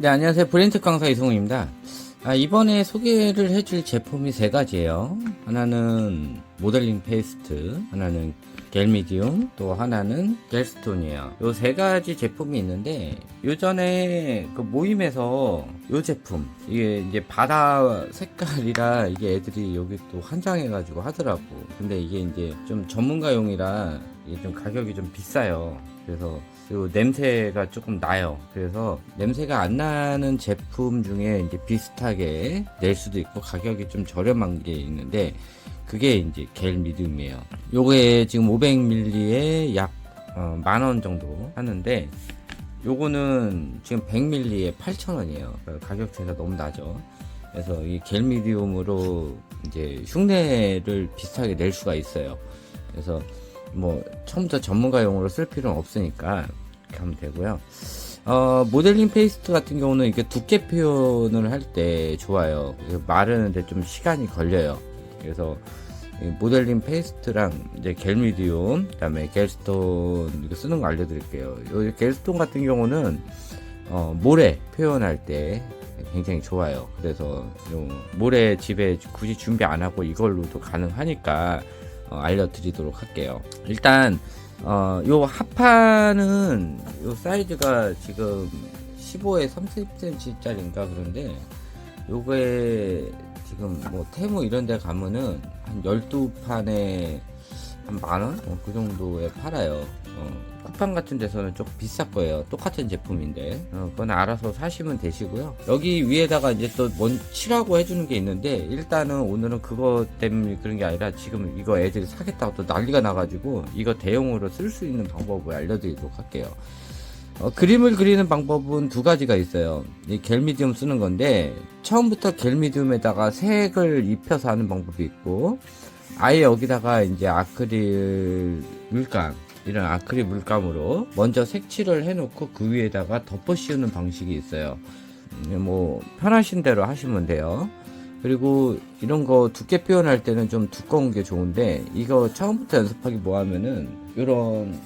네, 안녕하세요. 브랜드 강사 이승훈입니다. 이번에 소개를 해줄 제품이 세 가지예요. 하나는 모델링 페이스트, 하나는 겔 미디움, 또 하나는 겔스톤이에요. 요 세 가지 제품이 있는데, 요전에 그 모임에서 요 제품, 이게 이제 바다 색깔이라 이게 애들이 여기 또 환장해가지고 하더라고. 근데 이게 이제 좀 전문가용이라 이게 좀 가격이 좀 비싸요. 그래서 요 냄새가 조금 나요. 그래서 냄새가 안 나는 제품 중에 이제 비슷하게 낼 수도 있고 가격이 좀 저렴한 게 있는데 그게 이제 겔 미디움이에요. 요게 지금 500ml에 약 10,000원 정도 하는데 요거는 지금 100ml에 8,000원이에요. 가격 차이가 너무 나죠. 그래서 이 겔 미디움으로 이제 흉내를 비슷하게 낼 수가 있어요. 그래서 뭐 처음부터 전문가용으로 쓸 필요는 없으니까 이렇게 하면 되고요. 모델링 페이스트 같은 경우는 이렇게 두께 표현을 할 때 좋아요. 마르는데 좀 시간이 걸려요. 그래서 모델링 페이스트랑 이제 겔 미디움, 그다음에 겔스톤 이거 쓰는 거 알려드릴게요. 이 겔스톤 같은 경우는 모래 표현할 때 굉장히 좋아요. 그래서 모래 집에 굳이 준비 안 하고 이걸로도 가능하니까 알려드리도록 할게요. 일단 요 합판은 요 사이즈가 지금 15에 30cm 짜리인가 그런데 요게 지금 뭐 테무 이런 데 가면은 한 12판에 한 만원? 그 정도에 팔아요. 쿠팡 같은 데서는 조금 비쌀 거예요. 똑같은 제품인데. 그건 알아서 사시면 되시고요. 여기 위에다가 이제 또 칠하고 해주는 게 있는데, 일단은 오늘은 그거 때문에 그런 게 아니라 지금 이거 애들이 사겠다고 또 난리가 나가지고, 이거 대용으로 쓸 수 있는 방법을 알려드리도록 할게요. 그림을 그리는 방법은 두 가지가 있어요. 이 겔 미디움 쓰는 건데, 처음부터 겔 미디움에다가 색을 입혀서 하는 방법이 있고, 아예 여기다가 이제 아크릴 물감, 이런 아크릴 물감으로 먼저 색칠을 해놓고 그 위에다가 덮어 씌우는 방식이 있어요. 뭐 편하신 대로 하시면 돼요. 그리고 이런 거 두께 표현할 때는 좀 두꺼운 게 좋은데 이거 처음부터 연습하기 뭐하면은 이런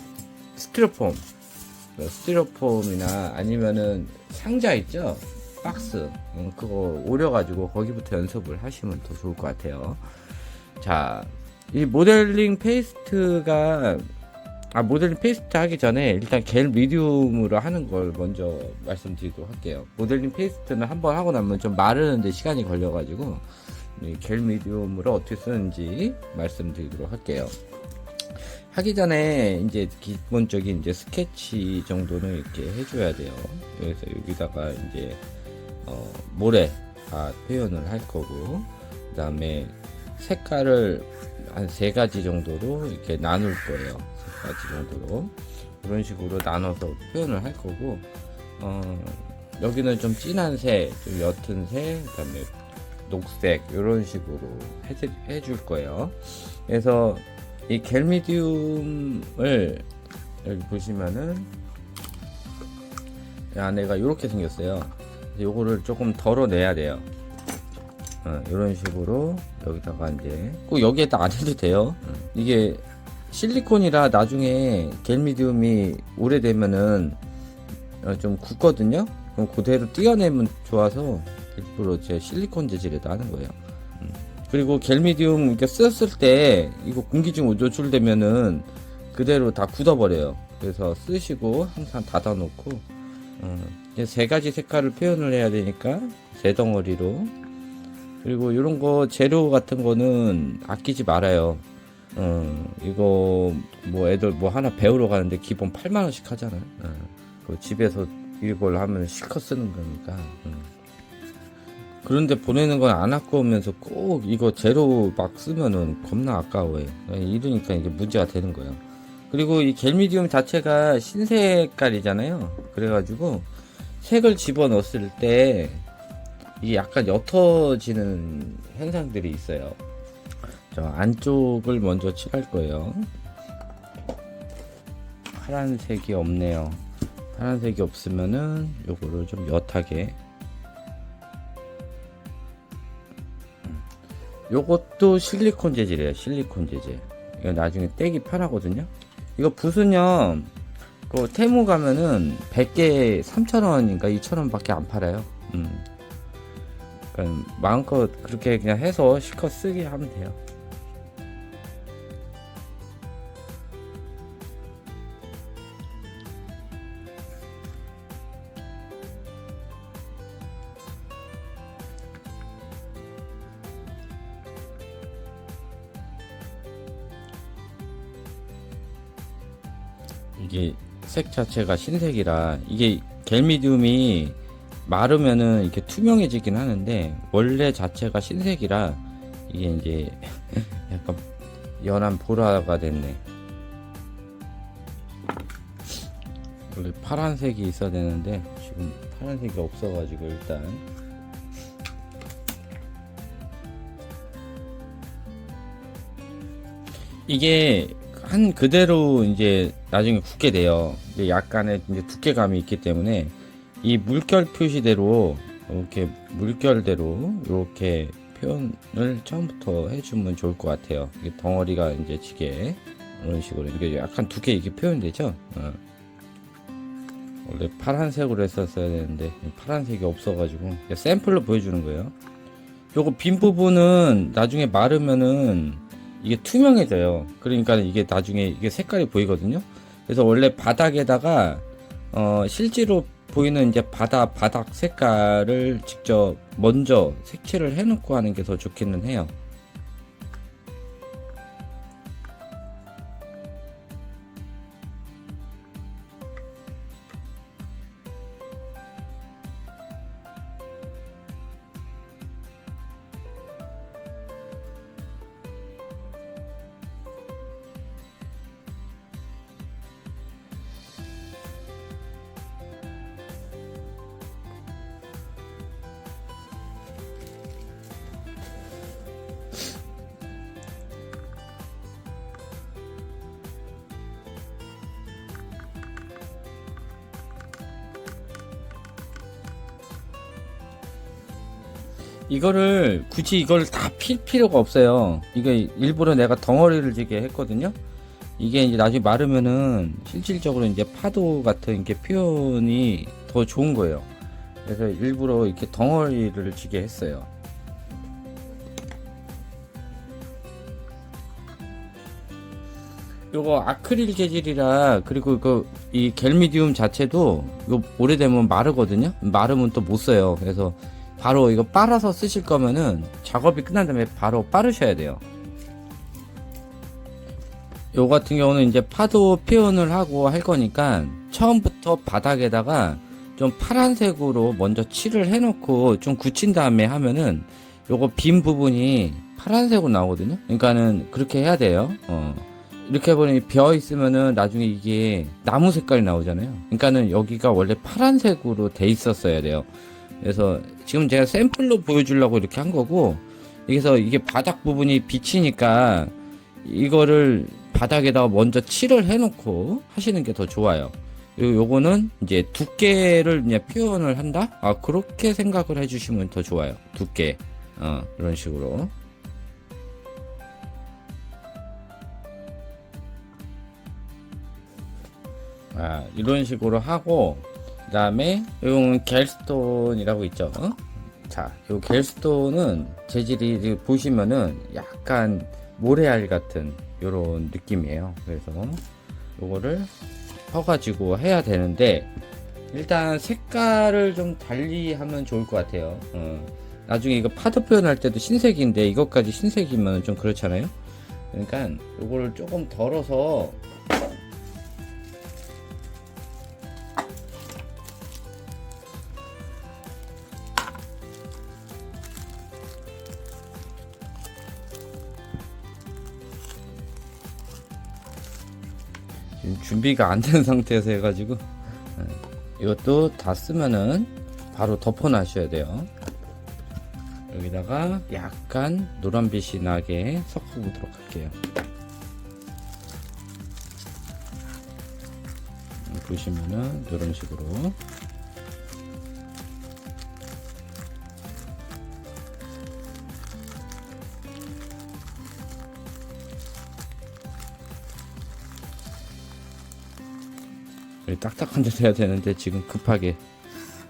스티로폼이나 아니면은 상자 있죠, 박스, 그거 오려가지고 거기부터 연습을 하시면 더 좋을 것 같아요. 자, 이 모델링 페이스트 하기 전에 일단 겔 미디움으로 하는 걸 먼저 말씀드리도록 할게요. 모델링 페이스트는 한번 하고 나면 좀 마르는데 시간이 걸려가지고 겔 미디움으로 어떻게 쓰는지 말씀드리도록 할게요. 하기 전에 이제 기본적인 이제 스케치 정도는 이렇게 해줘야 돼요. 그래서 여기다가 이제 모래 다 표현을 할 거고, 그 다음에 색깔을 한 3가지 정도로 이렇게 나눌 거예요. 3가지 정도로 그런 식으로 나눠서 표현을 할 거고, 여기는 좀 진한 색, 좀 옅은 색, 그 다음에 녹색 이런 식으로 해줄 거예요. 그래서 이 겔 미디움을 여기 보시면은 안에가 이렇게 생겼어요. 요거를 조금 덜어내야 돼요. 이런 식으로 여기다가 이제 꼭 여기에다 안 해도 돼요. 이게 실리콘이라 나중에 겔 미디움이 오래되면은 좀 굳거든요. 그럼 그대로 띄어내면 좋아서 일부러 제 실리콘 재질에다 하는 거예요. 그리고 겔 미디움 이렇게 썼을 때 이거 공기중 노출되면은 그대로 다 굳어버려요. 그래서 쓰시고 항상 닫아놓고, 이제 3가지 색깔을 표현을 해야 되니까 3덩어리로. 그리고 이런 거 재료 같은 거는 아끼지 말아요. 이거 뭐 애들 뭐 하나 배우러 가는데 기본 8만원씩 하잖아요. 그 집에서 이걸 하면 실컷 쓰는 거니까. 그런데 보내는 건 안 아까우면서 꼭 이거 재료 막 쓰면은 겁나 아까워요. 이러니까 이게 문제가 되는 거예요. 그리고 이 겔 미디움 자체가 흰색깔이잖아요. 그래가지고 색을 집어 넣었을 때 이게 약간 옅어지는 현상들이 있어요. 저 안쪽을 먼저 칠할 거예요. 파란색이 없네요. 파란색이 없으면은 요거를 좀 옅하게. 요것도 실리콘 재질이에요. 실리콘 재질. 이거 나중에 떼기 편하거든요. 이거 붓은요, 그 테무 가면은 100개 3,000원인가 2,000원 밖에 안 팔아요. 그러니까 마음껏 그렇게 그냥 해서 실컷 쓰게 하면 돼요. 이게 색 자체가 흰색이라, 이게 겔미디움이 마르면은 이렇게 투명해지긴 하는데 원래 자체가 흰색이라 이게 이제 약간 연한 보라가 됐네. 원래 파란색이 있어야 되는데 지금 파란색이 없어가지고 일단 이게 한 그대로 이제 나중에 굳게 돼요. 이제 약간의 이제 두께감이 있기 때문에 이 물결 표시대로 이렇게 물결대로 이렇게 표현을 처음부터 해주면 좋을 것 같아요. 이게 덩어리가 이제 지게 이런 식으로 이게 약간 두께 이게 표현되죠. 원래 파란색으로 했었어야 되는데 파란색이 없어가지고 샘플로 보여주는 거예요. 요거 빈 부분은 나중에 마르면은 이게 투명해져요. 그러니까 이게 나중에 이게 색깔이 보이거든요. 그래서 원래 바닥에다가 실제로 보이는 이제 바닥 색깔을 직접 먼저 색칠을 해놓고 하는 게 더 좋기는 해요. 이거를 굳이 이걸 다 필 필요가 없어요. 이게 일부러 내가 덩어리를 지게 했거든요. 이게 이제 나중에 마르면은 실질적으로 이제 파도 같은 이렇게 표현이 더 좋은 거예요. 그래서 일부러 이렇게 덩어리를 지게 했어요. 요거 아크릴 재질이라, 그리고 이 겔미디움 자체도 이거 오래되면 마르거든요. 마르면 또 못 써요. 그래서 바로 이거 빨아서 쓰실 거면은 작업이 끝난 다음에 바로 빠르셔야 돼요. 요 같은 경우는 이제 파도 표현을 하고 할 거니까 처음부터 바닥에다가 좀 파란색으로 먼저 칠을 해놓고 좀 굳힌 다음에 하면은 요거 빈 부분이 파란색으로 나오거든요. 그러니까는 그렇게 해야 돼요. 이렇게 해보니 비어 있으면은 나중에 이게 나무 색깔이 나오잖아요. 그러니까는 여기가 원래 파란색으로 돼 있었어야 돼요. 그래서 지금 제가 샘플로 보여주려고 이렇게 한 거고, 여기서 이게 바닥 부분이 비치니까 이거를 바닥에다가 먼저 칠을 해놓고 하시는 게 더 좋아요. 그리고 요거는 이제 두께를 그냥 표현을 한다? 그렇게 생각을 해주시면 더 좋아요. 두께. 이런 식으로. 이런 식으로 하고, 그 다음에 이건 겔스톤이라고 있죠. 자, 요 겔스톤은 재질이 보시면은 약간 모래알 같은 요런 느낌이에요. 그래서 요거를 펴가지고 해야 되는데, 일단 색깔을 좀 달리 하면 좋을 것 같아요. 나중에 이거 파도 표현할 때도 흰색인데 이것까지 흰색이면 좀 그렇잖아요. 그러니까 요거를 조금 덜어서 준비가 안 된 상태에서 해가지고 이것도 다 쓰면은 바로 덮어 놔셔야 돼요. 여기다가 약간 노란빛이 나게 섞어 보도록 할게요. 보시면은 이런 식으로 딱딱한 듯 해야 되는데 지금 급하게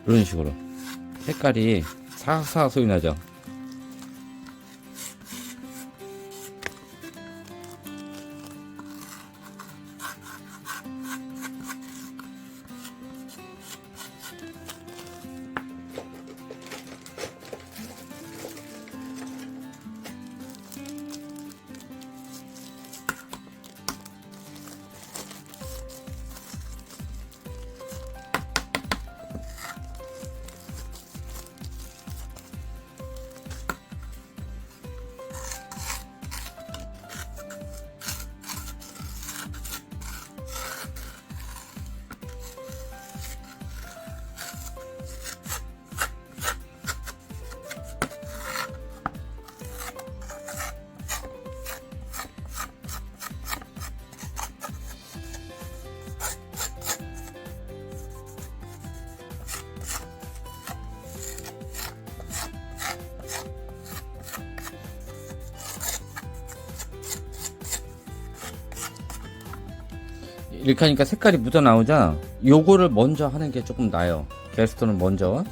이런 식으로 색깔이 사각사각 소리 나죠. 이렇게 하니까 색깔이 묻어 나오자. 요거를 먼저 하는 게 조금 나아요. 겔스톤은 먼저.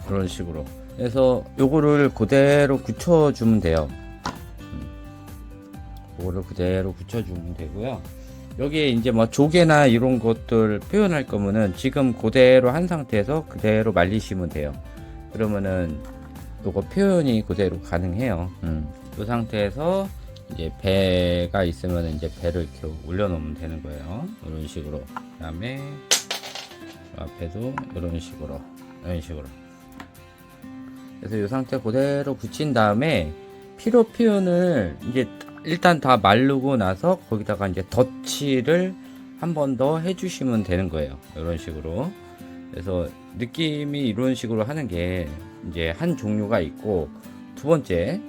이런 식으로 그래서 요거를 그대로 굳혀주면 돼요. 요거를 그대로 굳혀주면 되고요. 여기에 이제 뭐 조개나 이런 것들 표현할 거면은 지금 그대로 한 상태에서 그대로 말리시면 돼요. 그러면은 요거 표현이 그대로 가능해요. 이 상태에서 이제 배가 있으면 이제 배를 이렇게 올려놓으면 되는 거예요. 이런 식으로. 그 다음에 앞에도 이런 식으로. 그래서 이 상태 그대로 붙인 다음에 피로 표현을 이제 일단 다 마르고 나서 거기다가 이제 덧칠을 한 번 더 해주시면 되는 거예요. 이런 식으로. 그래서 느낌이 이런 식으로 하는 게 이제 한 종류가 있고, 두 번째,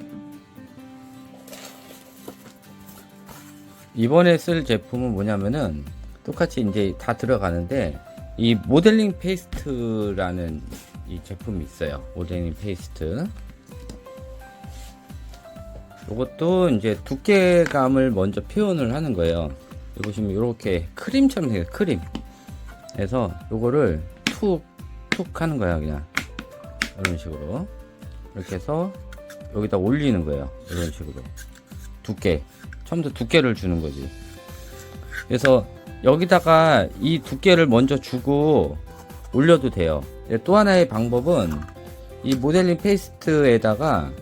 이번에 쓸 제품은 뭐냐면은 똑같이 이제 다 들어가는데 이 모델링 페이스트라는 이 제품이 있어요. 모델링 페이스트. 이것도 이제 두께감을 먼저 표현을 하는 거예요. 여기 보시면 이렇게 크림처럼 생겨요. 크림. 그래서 요거를 툭 하는 거야. 그냥 이런 식으로 이렇게 해서 여기다 올리는 거예요. 이런 식으로 두께, 처음부터 두께를 주는 거지. 그래서 여기다가 이 두께를 먼저 주고 올려도 돼요. 또 하나의 방법은 이 모델링 페이스트에다가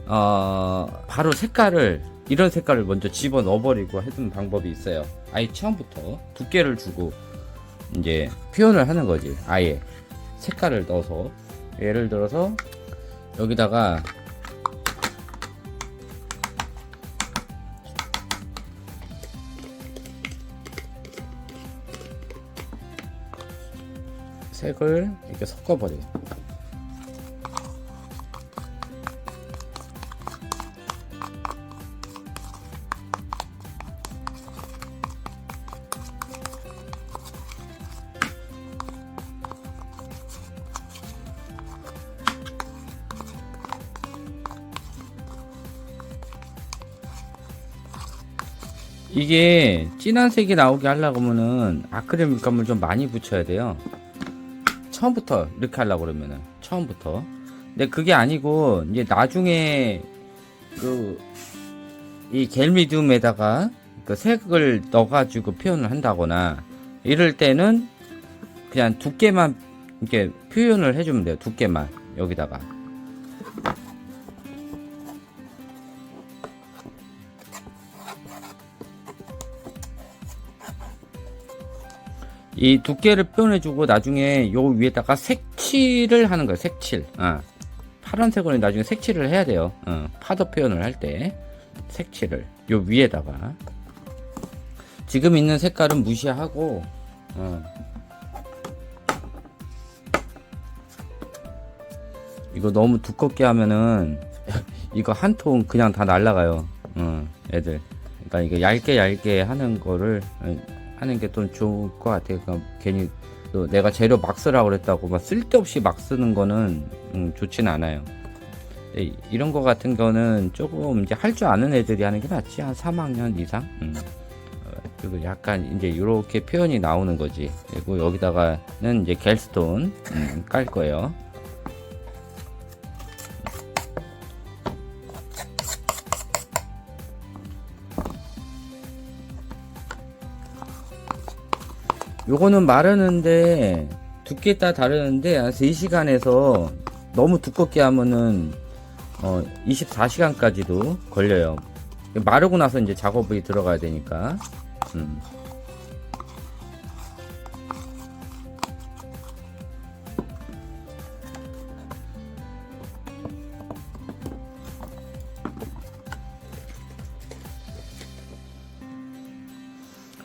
바로 색깔을, 이런 색깔을 먼저 집어 넣어버리고 해두는 방법이 있어요. 아예 처음부터 두께를 주고 이제 표현을 하는 거지. 아예 색깔을 넣어서, 예를 들어서 여기다가 색을 이렇게 섞어버려요. 이게 진한 색이 나오게 하려고 하면은 아크릴 물감을 좀 많이 붙여야 돼요. 처음부터 이렇게 하려고 그러면은 처음부터. 근데 그게 아니고 이제 나중에 이 겔 미디움에다가 그 색을 넣어가지고 표현을 한다거나 이럴 때는 그냥 두께만 이렇게 표현을 해주면 돼요. 두께만 여기다가. 이 두께를 표현해주고 나중에 요 위에다가 색칠을 하는 거예요. 색칠. 파란색으로 나중에 색칠을 해야 돼요. 파도 표현을 할 때 색칠을 요 위에다가. 지금 있는 색깔은 무시하고 이거 너무 두껍게 하면은 이거 한 통 그냥 다 날라가요. 애들. 그러니까 이거 얇게 하는 거를 하는 게 좀 좋을 것 같아요. 그러니까 괜히 또 내가 재료 막 쓰라고 그랬다고 막 쓸데없이 막 쓰는 거는 좋진 않아요. 이런 거 같은 거는 조금 이제 할 줄 아는 애들이 하는 게 낫지. 한 3학년 이상. 그리고 약간 이제 이렇게 표현이 나오는 거지. 그리고 여기다가는 이제 겔스톤 깔 거예요. 요거는 마르는데 두께 따라 다르는데 한 3시간에서 너무 두껍게 하면은 24시간까지도 걸려요. 마르고 나서 이제 작업이 들어가야 되니까.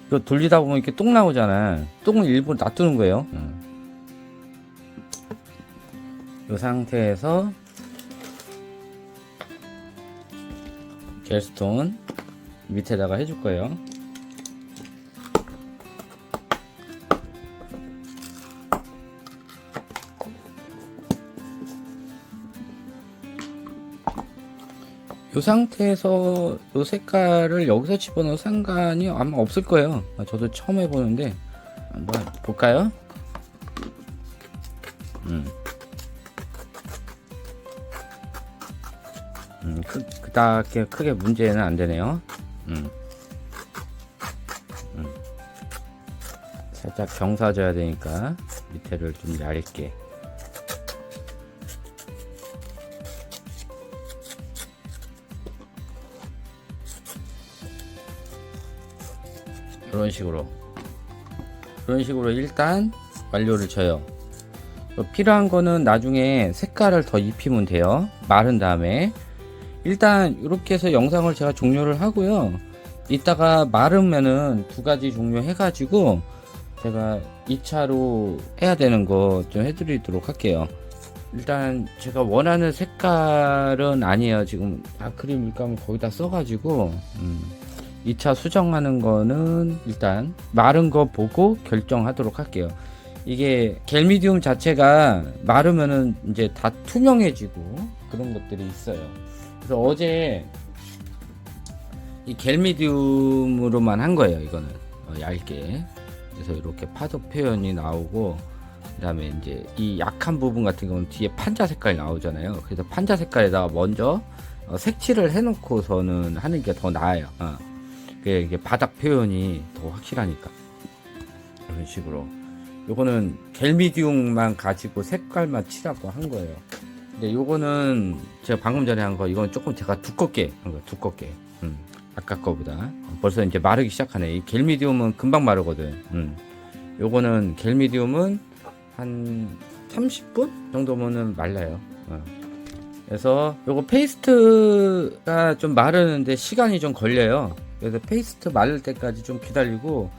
이거 돌리다 보면 이렇게 똥 나오잖아. 똥을 일부러 놔두는 거예요. 이 상태에서 겔스톤 밑에다가 해줄 거예요. 이 상태에서 이 색깔을 여기서 집어넣어 상관이 아마 없을 거예요. 저도 처음 해보는데 한번 볼까요? 그닥 크게 문제는 안 되네요. 살짝 경사져야 되니까 밑에를 좀 얇게. 이런 식으로 일단 완료를 쳐요. 필요한 거는 나중에 색깔을 더 입히면 돼요. 마른 다음에 일단 이렇게 해서 영상을 제가 종료를 하고요. 이따가 마르면은 2가지 종료 해가지고 제가 2차로 해야 되는 거 좀 해드리도록 할게요. 일단 제가 원하는 색깔은 아니에요. 지금 아크릴 물감을 거기다 써가지고 2차 수정하는 거는 일단 마른 거 보고 결정하도록 할게요. 이게 겔미디움 자체가 마르면은 이제 다 투명해지고 그런 것들이 있어요. 그래서 어제 이 겔미디움으로만 한 거예요. 이거는 얇게. 그래서 이렇게 파도 표현이 나오고, 그 다음에 이제 이 약한 부분 같은 경우는 뒤에 판자 색깔이 나오잖아요. 그래서 판자 색깔에다가 먼저 색칠을 해놓고서는 하는 게 더 나아요. 이게 바닥 표현이 더 확실하니까. 이런 식으로. 요거는 겔미디움만 가지고 색깔만 칠하고 한 거예요. 근데 요거는 제가 방금 전에 한 거, 이건 조금 제가 두껍게 한 거예요. 두껍게. 아까 거보다. 벌써 이제 마르기 시작하네. 이 겔미디움은 금방 마르거든. 요거는 겔미디움은 한 30분 정도면은 말라요. 그래서 요거 페이스트가 좀 마르는데 시간이 좀 걸려요. 그래서 페이스트 마를 때까지 좀 기다리고,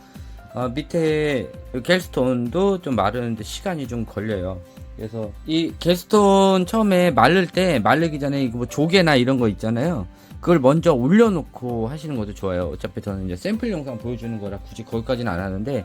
밑에 겔스톤도 좀 마르는데 시간이 좀 걸려요. 그래서 이 겔스톤 처음에 마르기 전에 이거 뭐 조개나 이런 거 있잖아요. 그걸 먼저 올려놓고 하시는 것도 좋아요. 어차피 저는 이제 샘플 영상 보여주는 거라 굳이 거기까지는 안 하는데,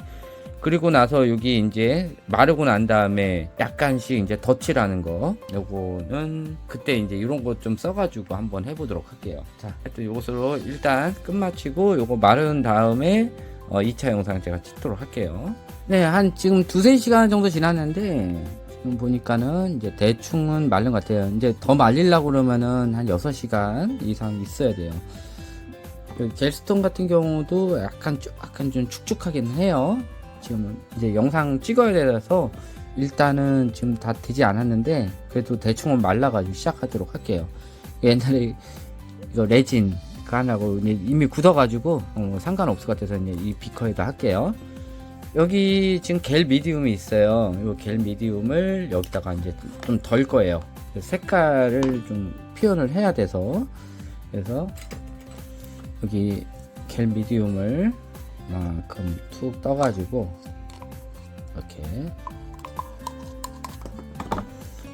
그리고 나서 여기 이제 마르고 난 다음에 약간씩 이제 덧칠하는 거, 요거는 그때 이제 이런 거 좀 써가지고 한번 해보도록 할게요. 자, 또 요것으로 일단 끝마치고 요거 마른 다음에 2차 영상 제가 찍도록 할게요. 네, 한 지금 2-3시간 정도 지났는데 지금 보니까는 이제 대충은 마른 것 같아요. 이제 더 말리려고 그러면은 한 6시간 이상 있어야 돼요. 겔스톤 같은 경우도 약간 좀 축축하긴 해요. 지금은 이제 영상 찍어야 돼서 일단은 지금 다 되지 않았는데 그래도 대충은 말라가지고 시작하도록 할게요. 옛날에 이거 레진 그 하나고 이미 굳어가지고 상관없을 것 같아서 이제 이 비커에다 할게요. 여기 지금 겔 미디움이 있어요. 이 겔 미디움을 여기다가 이제 좀 덜 거예요. 색깔을 좀 표현을 해야 돼서. 그래서 여기 겔 미디움을 만큼 툭 떠가지고 이렇게,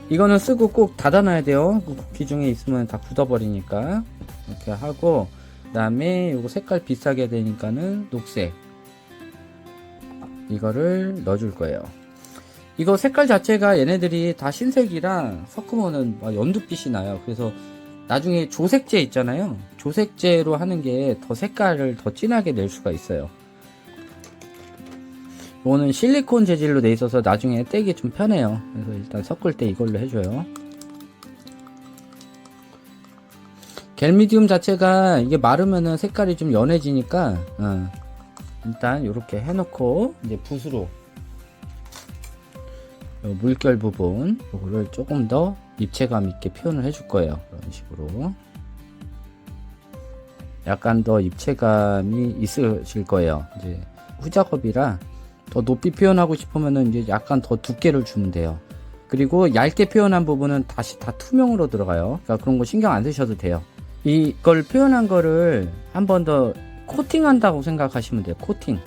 이거는 쓰고 꼭 닫아놔야 돼요. 기중에 있으면 다 굳어버리니까. 이렇게 하고, 그 다음에 요거 색깔 비싸게 되니까는 녹색, 이거를 넣어줄 거예요. 이거 색깔 자체가 얘네들이 다 흰색이랑 섞으면은 막 연두빛이 나요. 그래서 나중에 조색제 있잖아요. 조색제로 하는 게 더 색깔을 더 진하게 낼 수가 있어요. 이거는 실리콘 재질로 돼 있어서 나중에 떼기 좀 편해요. 그래서 일단 섞을 때 이걸로 해줘요. 겔미디움 자체가 이게 마르면은 색깔이 좀 연해지니까 일단 이렇게 해놓고 이제 붓으로 요 물결 부분 이거를 조금 더 입체감 있게 표현을 해줄 거예요. 이런 식으로 약간 더 입체감이 있으실 거예요. 이제 후작업이라 더 높이 표현하고 싶으면은 이제 약간 더 두께를 주면 돼요. 그리고 얇게 표현한 부분은 다시 다 투명으로 들어가요. 그러니까 그런 거 신경 안 쓰셔도 돼요. 이걸 표현한 거를 한 번 더 코팅한다고 생각하시면 돼요. 코팅.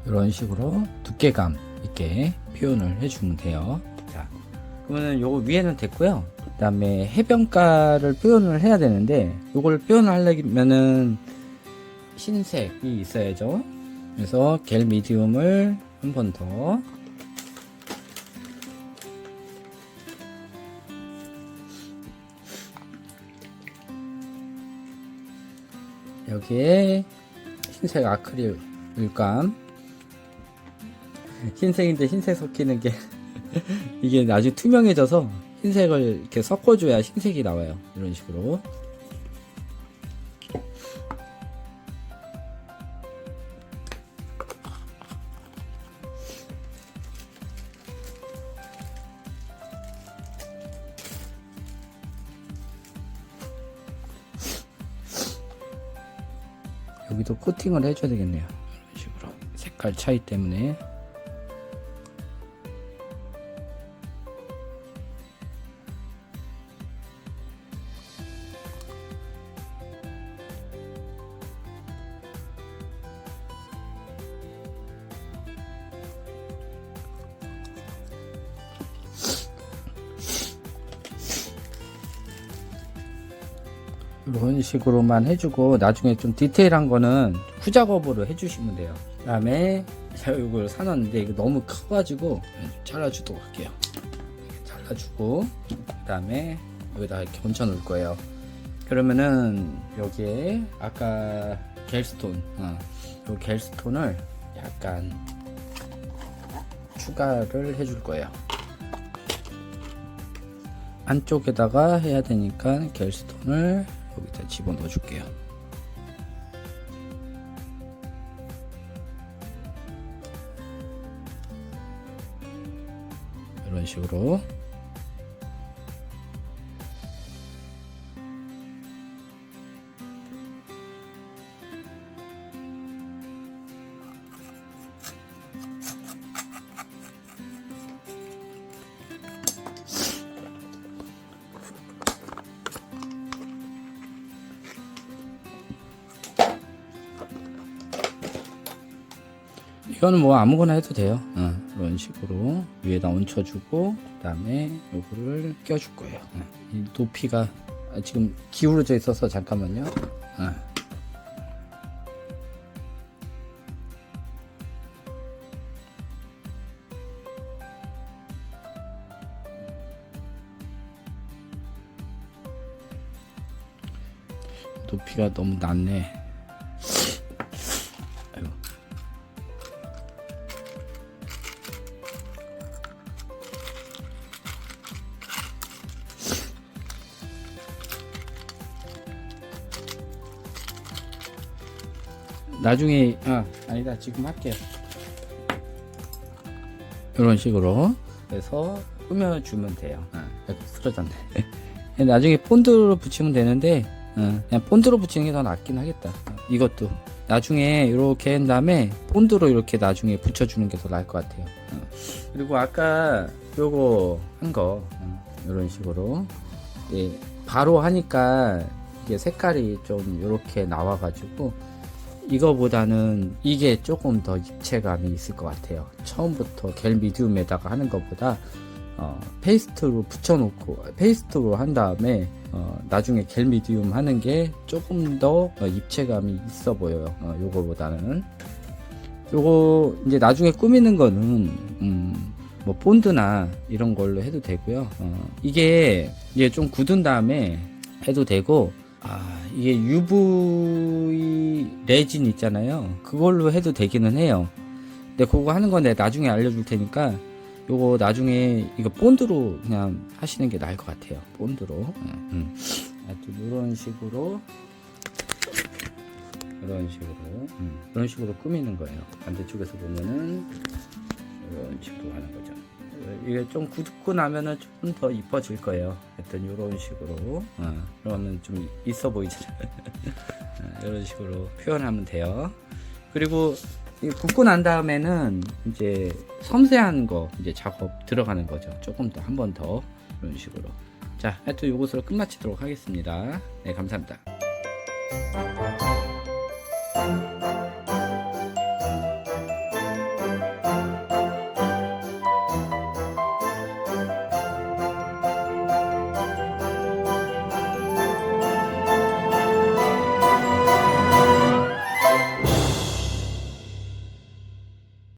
이런 식으로 두께감 있게 표현을 해주면 돼요. 자, 그러면은 요거 위에는 됐고요. 그 다음에 해변가를 표현을 해야 되는데, 요걸 표현하려면은 흰색이 있어야죠. 그래서 겔 미디움을 한 번 더 여기에 흰색 아크릴 물감, 흰색인데 흰색 섞이는 게 이게 나중에 투명해져서 흰색을 이렇게 섞어줘야 흰색이 나와요. 이런 식으로. 여기도 코팅을 해줘야 되겠네요. 이런 식으로 색깔 차이 때문에. 이런 식으로만 해주고 나중에 좀 디테일한 거는 후작업으로 해주시면 돼요. 그 다음에 제가 이걸 사놨는데 이거 너무 커가지고 잘라주도록 할게요. 이렇게 잘라주고 그 다음에 여기다 이렇게 얹혀 놓을 거예요. 그러면은 여기에 아까 겔스톤 이 겔스톤을 약간 추가를 해줄 거예요. 안쪽에다가 해야 되니까 겔스톤을 여기다 집어넣어 줄게요. 이런 식으로. 이거는 뭐 아무거나 해도 돼요. 이런 식으로 위에다 얹혀주고 그 다음에 요거를 껴줄 거예요. 이 높이가 지금 기울어져 있어서 잠깐만요. 높이가 너무 낮네. 아이고. 나중에 아니다 지금 할게요. 이런 식으로 해서 꾸며주면 돼요. 이렇게 풀어졌네. 나중에 본드로 붙이면 되는데 그냥 본드로 붙이는 게 더 낫긴 하겠다. 이것도 나중에 이렇게 한 다음에 본드로 이렇게 나중에 붙여주는 게 더 나을 것 같아요. 그리고 아까 요거 한 거 이런 식으로 바로 하니까 이게 색깔이 좀 이렇게 나와가지고 이거보다는 이게 조금 더 입체감이 있을 것 같아요. 처음부터 겔 미디움에다가 하는 것보다 페이스트로 붙여놓고 페이스트로 한 다음에 나중에 겔 미디움 하는 게 조금 더 입체감이 있어 보여요. 요거보다는 요거 이제 나중에 꾸미는 거는 뭐 본드나 이런 걸로 해도 되고요. 이게 좀 굳은 다음에 해도 되고 이게 UV 레진 있잖아요. 그걸로 해도 되기는 해요. 근데 그거 하는 건 내가 나중에 알려줄 테니까 요거 나중에 이거 본드로 그냥 하시는 게 나을 것 같아요. 본드로. 하여튼 이런 식으로 이런 식으로 꾸미는 거예요. 반대쪽에서 보면은 이런 식으로 하는 거죠. 이게 좀 굳고 나면은 조금 더 이뻐질 거예요. 하여튼 이런 식으로 그러면 좀 있어 보이잖아요. 이런 식으로 표현하면 돼요. 그리고 굽고 난 다음에는 이제 섬세한 거 이제 작업 들어가는 거죠. 조금 더 한 번 더 이런 식으로. 자, 하여튼 이것으로 끝마치도록 하겠습니다. 네, 감사합니다.